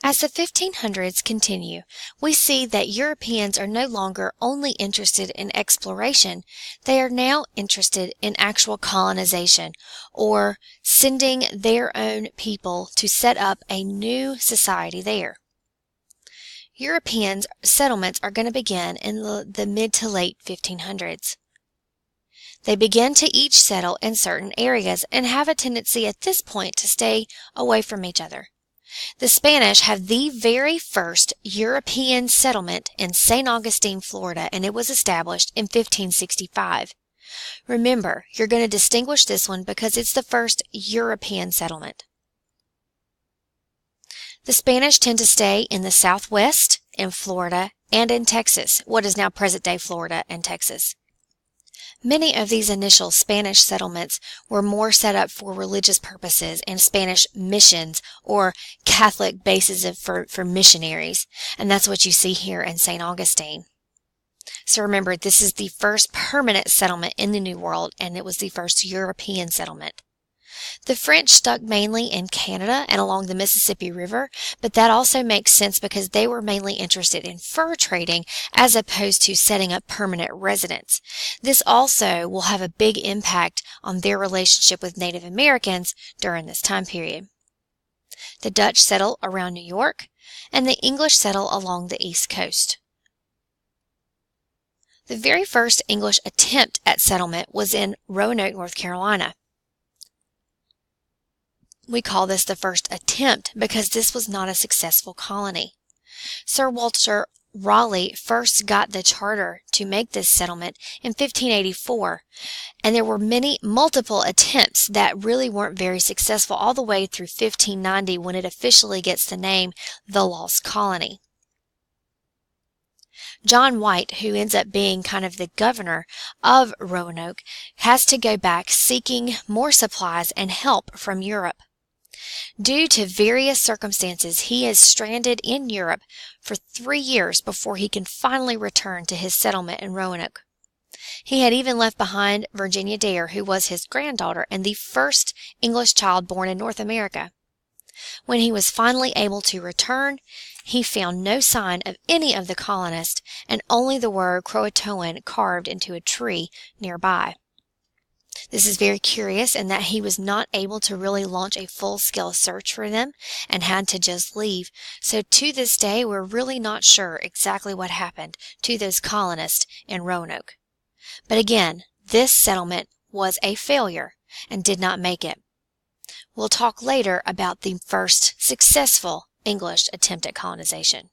As the 1500s continue, we see that Europeans are no longer only interested in exploration, they are now interested in actual colonization, or sending their own people to set up a new society there. European settlements are going to begin in the mid to late 1500s. They begin to each settle in certain areas and have a tendency at this point to stay away from each other. The Spanish have the very first European settlement in St. Augustine, Florida, and it was established in 1565. Remember, you're going to distinguish this one because it's the first European settlement. The Spanish tend to stay in the Southwest, in Florida, and in Texas, what is now present-day Florida and Texas. Many of these initial Spanish settlements were more set up for religious purposes and Spanish missions or Catholic bases for missionaries, and that's what you see here in St. Augustine. So remember, this is the first permanent settlement in the New World, and it was the first European settlement. The French stuck mainly in Canada and along the Mississippi River, but that also makes sense because they were mainly interested in fur trading as opposed to setting up permanent residence. This also will have a big impact on their relationship with Native Americans during this time period. The Dutch settle around New York, and the English settle along the East Coast. The very first English attempt at settlement was in Roanoke, North Carolina. We call this the first attempt because this was not a successful colony. Sir Walter Raleigh first got the charter to make this settlement in 1584, and there were multiple attempts that really weren't very successful all the way through 1590 when it officially gets the name the Lost Colony. John White, who ends up being kind of the governor of Roanoke, has to go back seeking more supplies and help from Europe. Due to various circumstances, he is stranded in Europe for 3 years before he can finally return to his settlement in Roanoke. He had even left behind Virginia Dare, who was his granddaughter and the first English child born in North America. When he was finally able to return, he found no sign of any of the colonists and only the word Croatoan carved into a tree nearby. This is very curious in that he was not able to really launch a full-scale search for them and had to just leave. So to this day, we're really not sure exactly what happened to those colonists in Roanoke. But again, this settlement was a failure and did not make it. We'll talk later about the first successful English attempt at colonization.